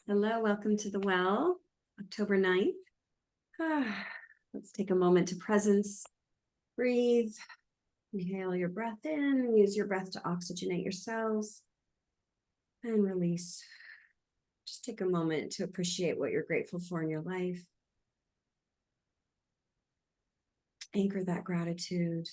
Hello, welcome to the well, October 9th. Let's take a moment to presence, breathe, inhale your breath in, use your breath to oxygenate your cells, and release. Just take a moment to appreciate what you're grateful for in your life. Anchor that gratitude.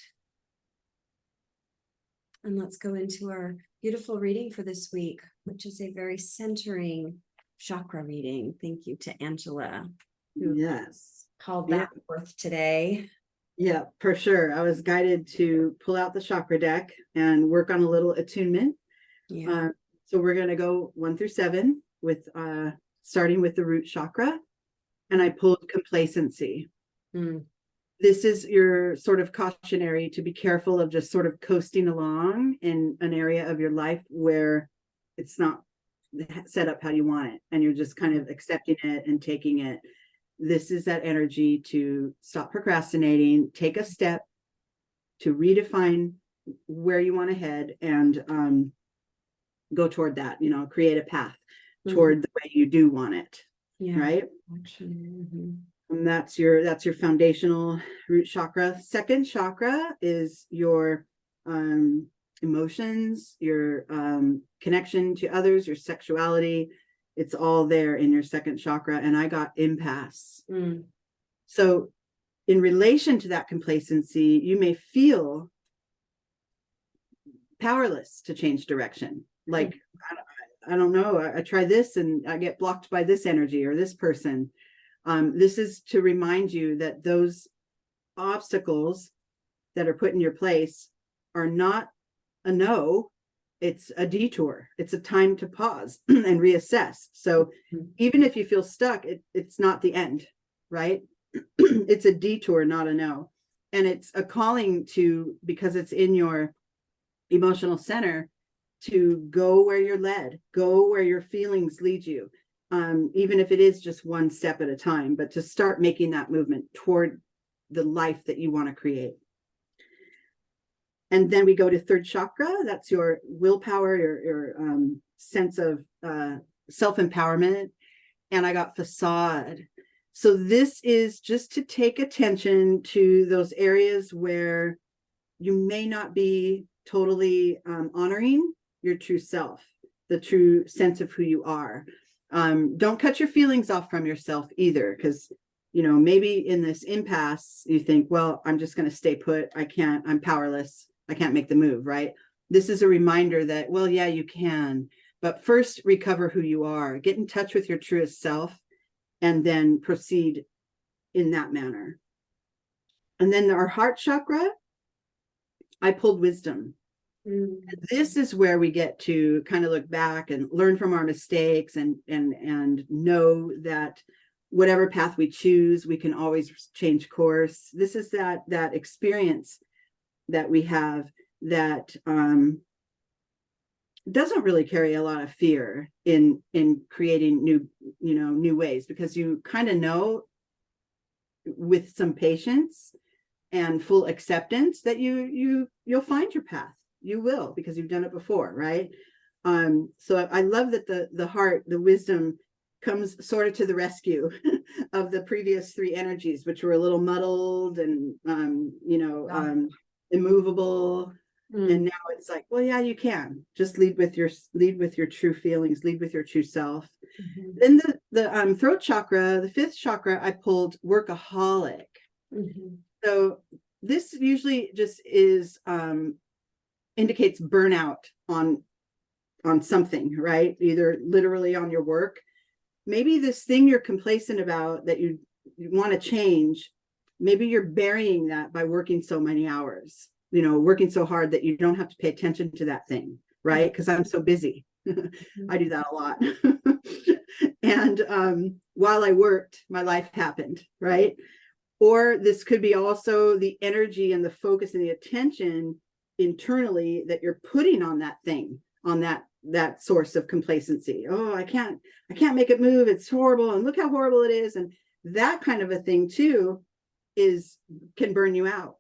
And let's go into our beautiful reading for this week, which is a very centering chakra reading. Thank you to Angela, who called that forth today. Yeah, for sure. I was guided to pull out the chakra deck and work on a little attunement. Yeah. So we're going to go 1 through 7 with starting with the root chakra. And I pulled complacency. This is your sort of cautionary to be careful of just sort of coasting along in an area of your life where it's not set up how you want it. And you're just kind of accepting it and taking it. This is that energy to stop procrastinating, take a step to redefine where you want to head and go toward that, create a path toward the way you do want it. Yeah. Right. Actually. And that's your foundational root chakra. Second chakra is your emotions, your connection to others, your sexuality. It's all there in your second chakra. And I got impasse. So in relation to that complacency, you may feel powerless to change direction. Like, I don't know, I try this and I get blocked by this energy or this person. This is to remind you that those obstacles that are put in your place are not a no, it's a detour. It's a time to pause and reassess. So even if you feel stuck, it's not the end, right? It's a detour, not a no. And it's a calling to, because it's in your emotional center, to go where you're led, go where your feelings lead you. Even if it is just one step at a time, but to start making that movement toward the life that you want to create. And then we go to third chakra. That's your willpower, your sense of self-empowerment. And I got facade. So this is just to take attention to those areas where you may not be totally honoring your true self, the true sense of who you are. Don't cut your feelings off from yourself either, because, maybe in this impasse, you think, well, I'm just going to stay put. I'm powerless. I can't make the move, right? This is a reminder that, well, yeah, you can, but first recover who you are, get in touch with your truest self, and then proceed in that manner. And then our heart chakra, I pulled wisdom. This is where we get to kind of look back and learn from our mistakes and know that whatever path we choose, we can always change course. This is that experience that we have that doesn't really carry a lot of fear in creating new ways, because you kind of know with some patience and full acceptance that you'll find your path. You will, because you've done it before, right? So I love that the heart, the wisdom, comes sort of to the rescue of the previous three energies, which were a little muddled and immovable. And now it's like, well, yeah, you can just lead with your true feelings, lead with your true self. Then the throat chakra, the fifth chakra, I pulled workaholic. So this usually just is indicates burnout on something, right? Either literally on your work. Maybe this thing you're complacent about that you want to change, maybe you're burying that by working so many hours, working so hard that you don't have to pay attention to that thing, right? Because I'm so busy. I do that a lot. And while I worked, my life happened, right? Or this could be also the energy and the focus and the attention internally that you're putting on that thing, on that source of complacency. Oh, I can't make it move. It's horrible. And look how horrible it is. And that kind of a thing too can burn you out,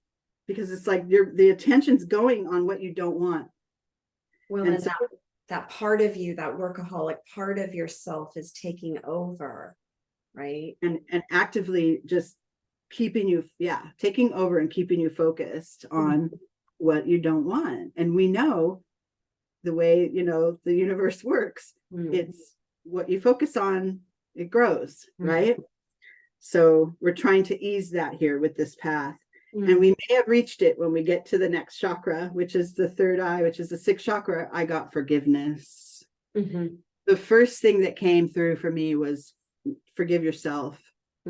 because it's like the attention's going on what you don't want. Well, and and so, that part of you, that workaholic part of yourself is taking over, right? And actively just keeping you, taking over and keeping you focused on what you don't want. And we know the way, the universe works. It's what you focus on, it grows, right? So we're trying to ease that here with this path. And we may have reached it when we get to the next chakra, which is the third eye, which is the sixth chakra. I got forgiveness. The first thing that came through for me was forgive yourself.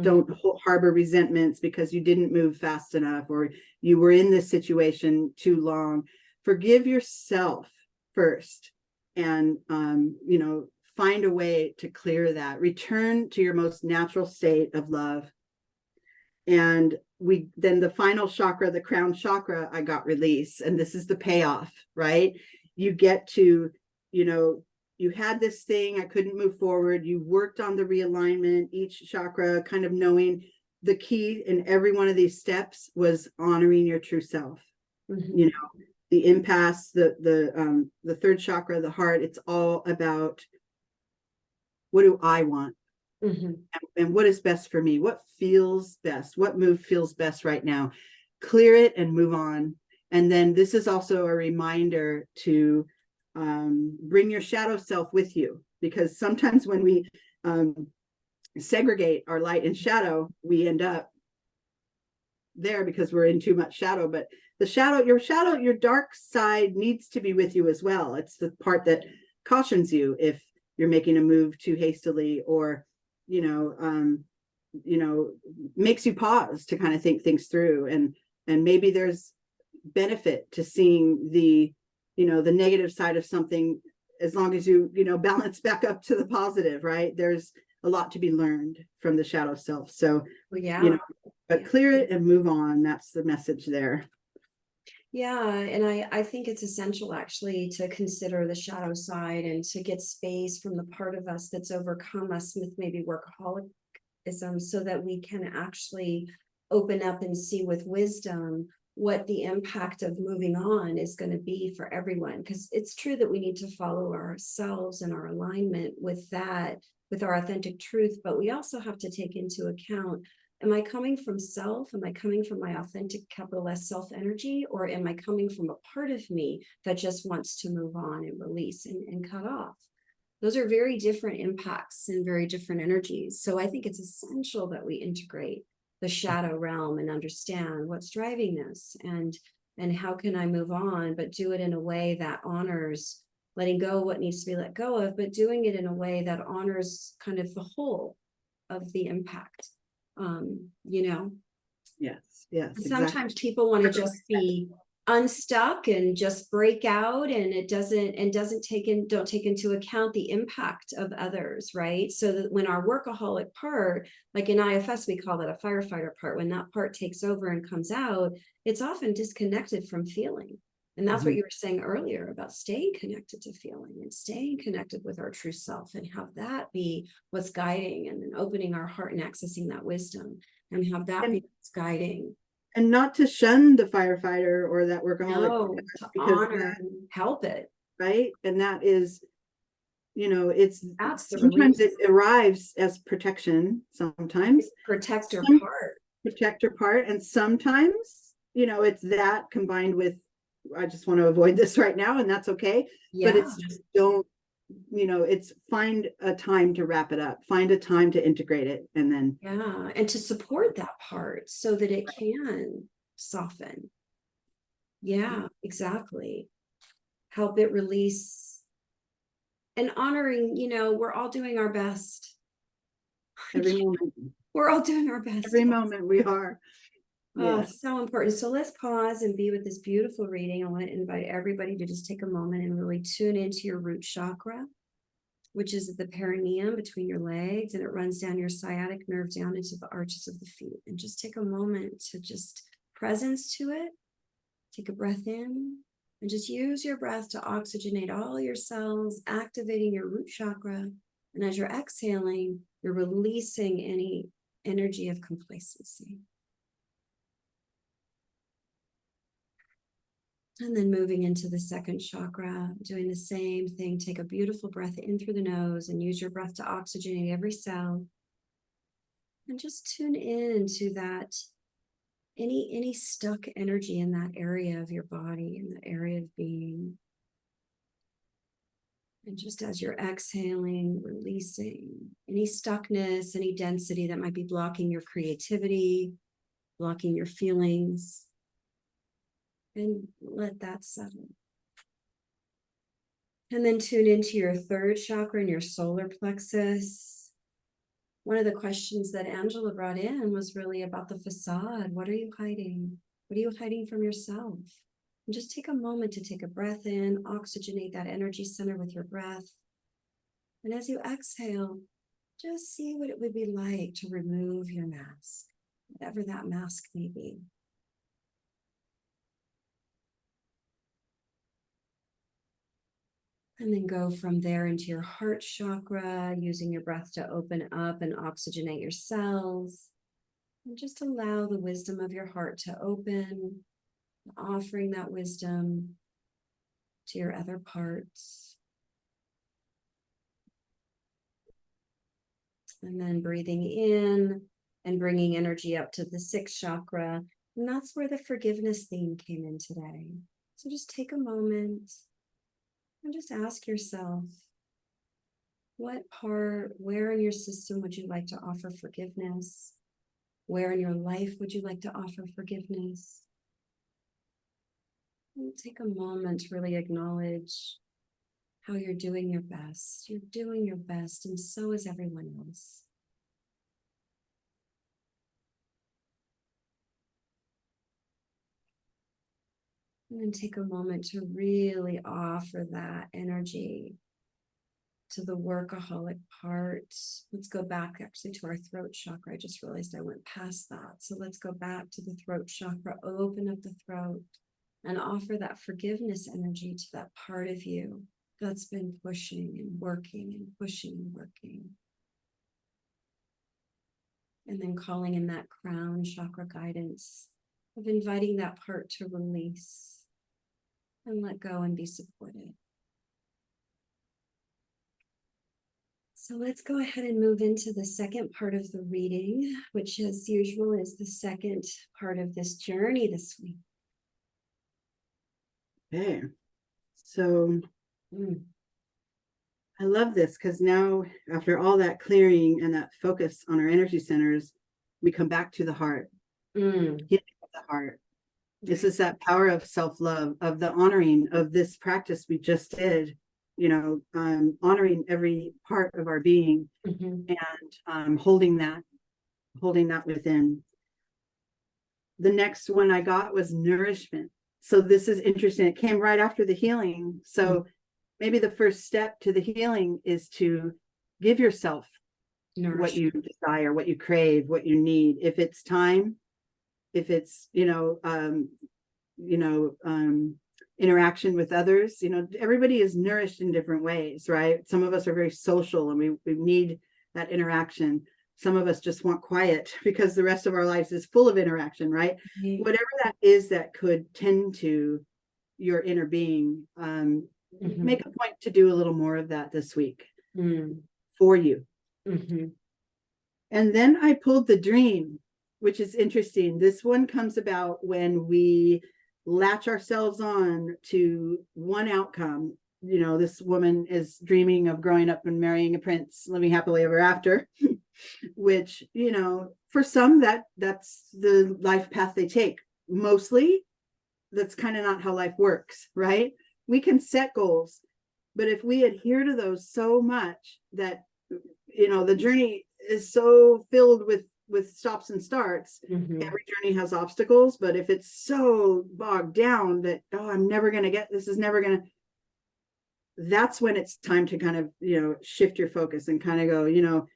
Don't harbor resentments because you didn't move fast enough or you were in this situation too long. Forgive yourself first and, find a way to clear that. Return to your most natural state of love. And then the final chakra, the crown chakra, I got release. And this is the payoff, right? You get to, you had this thing, I couldn't move forward. You worked on the realignment, each chakra, kind of knowing the key in every one of these steps was honoring your true self. The impasse, the third chakra, the heart, it's all about what do I want? And what is best for me? What feels best? What move feels best right now? Clear it and move on. And then this is also a reminder to bring your shadow self with you, because sometimes when we segregate our light and shadow, we end up there because we're in too much shadow. But the shadow, your dark side needs to be with you as well. It's the part that cautions you if you're making a move too hastily, or makes you pause to kind of think things through, and maybe there's benefit to seeing the negative side of something, as long as you balance back up to the positive, right? There's a lot to be learned from the shadow self. So but clear it and move on. That's the message there. Yeah, and I think it's essential actually to consider the shadow side and to get space from the part of us that's overcome us with maybe workaholism, so that we can actually open up and see with wisdom what the impact of moving on is going to be for everyone. Because it's true that we need to follow ourselves and our alignment with that, with our authentic truth, but we also have to take into account, am I coming from self? Am I coming from my authentic capital S self energy? Or am I coming from a part of me that just wants to move on and release and cut off? Those are very different impacts and very different energies. So I think it's essential that we integrate the shadow realm and understand what's driving this, and how can I move on, but do it in a way that honors letting go what needs to be let go of, but doing it in a way that honors kind of the whole of the impact. Yes, Sometimes people want to just be unstuck and just break out, and don't take into account the impact of others, right? So that when our workaholic part, like in IFS we call that a firefighter part, when that part takes over and comes out, it's often disconnected from feeling. And that's what you were saying earlier about staying connected to feeling and staying connected with our true self, and have that be what's guiding, and then opening our heart and accessing that wisdom, and have that be what's guiding. And not to shun the firefighter or that workaholic, No, to honor and help it. Right. And that is, it's sometimes it arrives as protection, sometimes protect your part. And sometimes, it's that combined with, I just want to avoid this right now, and that's okay. But it's just it's find a time to wrap it up, find a time to integrate it, and then and to support that part so that it can soften. Exactly. Help it release, and honoring, we're all doing our best every moment. We're all doing our best every moment we are. So important. So let's pause and be with this beautiful reading. I want to invite everybody to just take a moment and really tune into your root chakra, which is at the perineum between your legs, and it runs down your sciatic nerve down into the arches of the feet. And just take a moment to just presence to it. Take a breath in and just use your breath to oxygenate all your cells, activating your root chakra. And as you're exhaling, you're releasing any energy of complacency. And then moving into the second chakra, doing the same thing. Take a beautiful breath in through the nose and use your breath to oxygenate every cell. And just tune in to that, any stuck energy in that area of your body, in the area of being. And just as you're exhaling, releasing any stuckness, any density that might be blocking your creativity, blocking your feelings. And let that settle. And then tune into your third chakra and your solar plexus. One of the questions that Angela brought in was really about the facade. What are you hiding? What are you hiding from yourself? And just take a moment to take a breath in, oxygenate that energy center with your breath. And as you exhale, just see what it would be like to remove your mask, whatever that mask may be. And then go from there into your heart chakra, using your breath to open up and oxygenate your cells. And just allow the wisdom of your heart to open, offering that wisdom to your other parts. And then breathing in and bringing energy up to the sixth chakra. And that's where the forgiveness theme came in today. So just take a moment and just ask yourself, what part, where in your system would you like to offer forgiveness? Where in your life would you like to offer forgiveness? And take a moment to really acknowledge how you're doing your best. You're doing your best, and so is everyone else. And then take a moment to really offer that energy to the workaholic part. Let's go back actually to our throat chakra. I just realized I went past that. So let's go back to the throat chakra, open up the throat and offer that forgiveness energy to that part of you that's been pushing and working and pushing and working. And then calling in that crown chakra guidance of inviting that part to release and let go and be supported. So let's go ahead and move into the second part of the reading, which as usual is the second part of this journey this week. Okay. So I love this because now after all that clearing and that focus on our energy centers, we come back to the heart. Healing of the heart. This is that power of self-love, of the honoring of this practice we just did, honoring every part of our being and holding that within. The next one I got was nourishment. So this is interesting. It came right after the healing. So maybe the first step to the healing is to give yourself what you desire, what you crave, what you need. If it's time, if it's, interaction with others, everybody is nourished in different ways, right? Some of us are very social and we need that interaction. Some of us just want quiet because the rest of our lives is full of interaction, right? Whatever that is that could tend to your inner being, make a point to do a little more of that this week for you. And then I pulled the dream, which is interesting. This one comes about when we latch ourselves on to one outcome. This woman is dreaming of growing up and marrying a prince, living happily ever after, which, for some that's the life path they take. Mostly, that's kind of not how life works, right? We can set goals, but if we adhere to those so much that, the journey is so filled with stops and starts, every journey has obstacles, but if it's so bogged down that, I'm never going to get, this is never going to, that's when it's time to kind of, shift your focus and kind of go,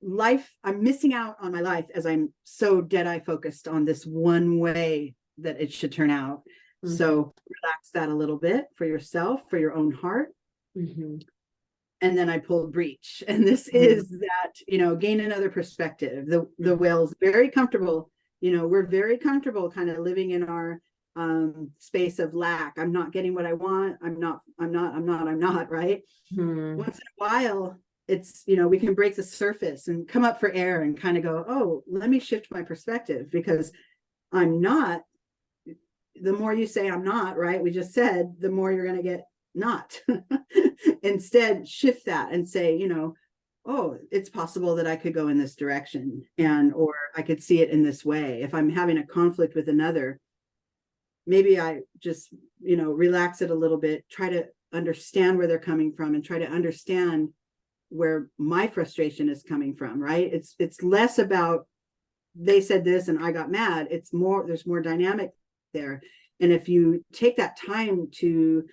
life, I'm missing out on my life as I'm so dead-eye focused on this one way that it should turn out. So relax that a little bit for yourself, for your own heart. And then I pulled breach. And this is that, gain another perspective. The whale's very comfortable. We're very comfortable kind of living in our space of lack. I'm not getting what I want. I'm not, right? Once in a while, it's, we can break the surface and come up for air and kind of go, oh, let me shift my perspective, because I'm not. The more you say I'm not, right? We just said, the more you're going to get not. Instead, shift that and say, oh, it's possible that I could go in this direction, or I could see it in this way. If I'm having a conflict with another, maybe I just, relax it a little bit, try to understand where they're coming from, and try to understand where my frustration is coming from, right? It's less about they said this and I got mad. It's more, there's more dynamic there. And if you take that time to,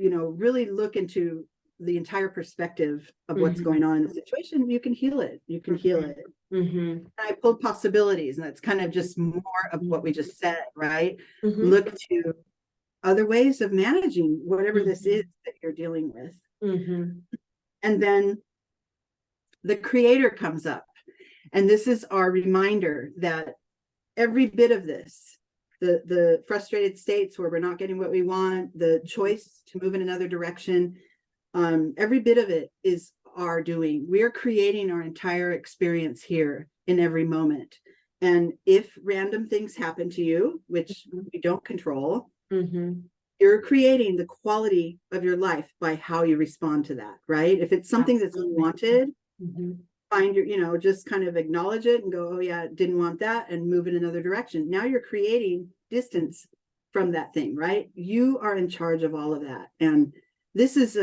really look into the entire perspective of what's going on in the situation, you can heal it. I pulled possibilities, and that's kind of just more of what we just said, right? Look to other ways of managing whatever this is that you're dealing with. And then the creator comes up. And this is our reminder that every bit of this, the frustrated states where we're not getting what we want, the choice to move in another direction, every bit of it is our doing. We are creating our entire experience here in every moment. And if random things happen to you, which we don't control, you're creating the quality of your life by how you respond to that, right? If it's something that's unwanted, find your, just kind of acknowledge it and go, oh yeah, didn't want that, and move in another direction. Now you're creating distance from that thing, right? You are in charge of all of that. And this is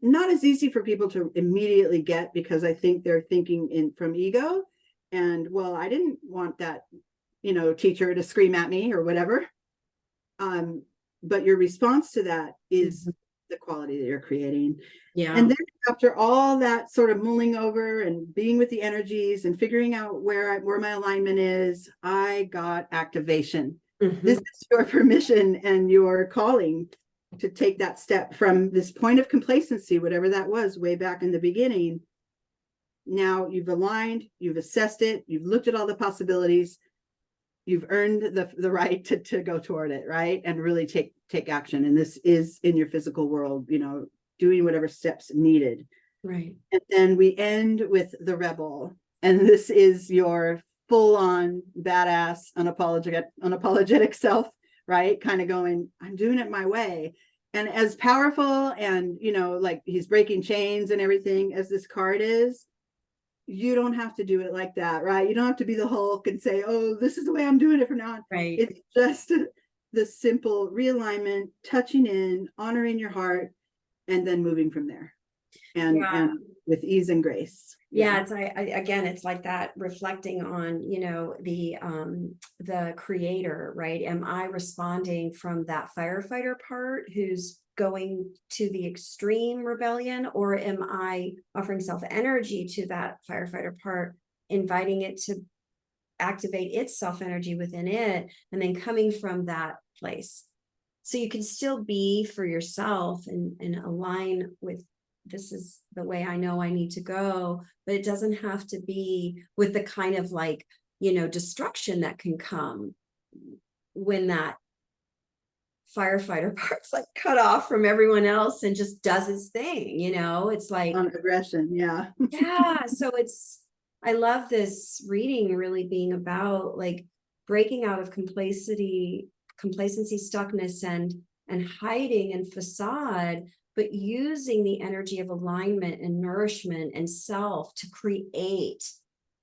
not as easy for people to immediately get, because I think they're thinking from ego, and well, I didn't want that, teacher to scream at me or whatever. But your response to that is the quality that you're creating. Yeah. And then after all that sort of mulling over and being with the energies and figuring out where my alignment is, I got activation. This is your permission and your calling to take that step from this point of complacency, whatever that was way back in the beginning. Now you've aligned, you've assessed it, you've looked at all the possibilities, you've earned the right to go toward it, right? And really take action. And this is in your physical world, doing whatever steps needed. Right. And then we end with the rebel. And this is your full-on badass, unapologetic self, right? Kind of going, I'm doing it my way. And as powerful and, like he's breaking chains and everything as this card is, you don't have to do it like that, right? You don't have to be the Hulk and say, oh, this is the way I'm doing it from now on. Right. It's just the simple realignment, touching in, honoring your heart, and then moving from there. And with ease and grace. Yeah, it's again, it's like that, reflecting on, the creator, right? Am I responding from that firefighter part who's going to the extreme rebellion, or am I offering self energy to that firefighter part, inviting it to activate its self energy within it, and then coming from that place? So you can still be for yourself and align with, this is the way I know I need to go, but it doesn't have to be with the kind of destruction that can come when that firefighter part's like cut off from everyone else and just does its thing, it's like on aggression. Yeah. Yeah. So I love this reading really being about like breaking out of complacency, stuckness, and hiding and facade, but using the energy of alignment and nourishment and self to create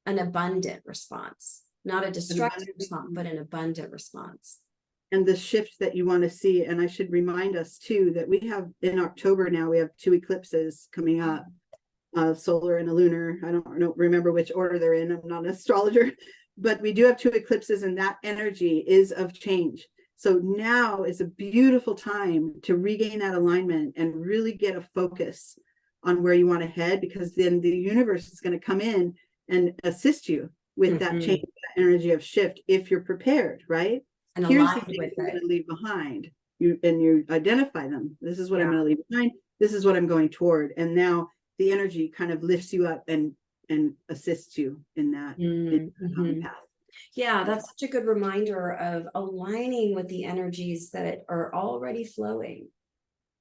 an abundant response, not a destructive response, but an abundant response. And the shift that you want to see. And I should remind us too, that we have in October now, we have 2 eclipses coming up, solar and a lunar. I don't remember which order they're in. I'm not an astrologer, but we do have 2 eclipses, and that energy is of change. So now is a beautiful time to regain that alignment and really get a focus on where you want to head, because then the universe is going to come in and assist you with that change, that energy of shift, if you're prepared, right? And here's the things you're going to leave behind. You identify them. This is what I'm going to leave behind. This is what I'm going toward. And now the energy kind of lifts you up and assists you in that path. Yeah, that's such a good reminder of aligning with the energies that are already flowing.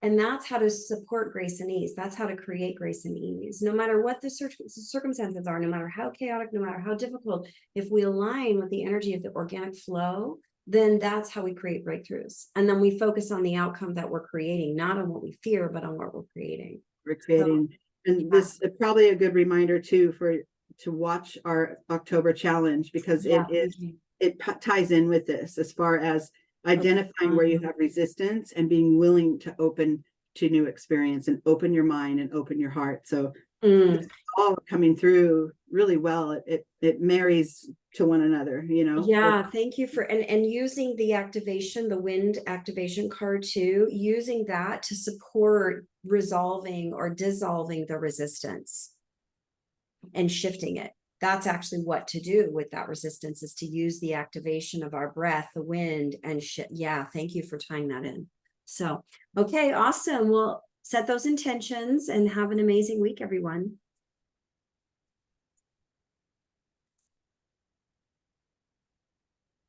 And that's how to support grace and ease. That's how to create grace and ease. No matter what the circumstances are, no matter how chaotic, no matter how difficult, if we align with the energy of the organic flow, then that's how we create breakthroughs. And then we focus on the outcome that we're creating, not on what we fear, but on what we're creating. We're creating. And Yeah. this is probably a good reminder too to watch our October challenge, because Yeah, it ties in with this as far as identifying where you have resistance and being willing to open to new experience and open your mind and open your heart. So it's all coming through really well. It marries to one another, you know. Yeah, thank you for and using the activation, the wind activation card too, using that to support resolving or dissolving the resistance and shifting it. That's actually what to do with that resistance, is to use the activation of our breath, the wind, and yeah, thank you for tying that in. So, okay, awesome. Well, set those intentions and have an amazing week, everyone.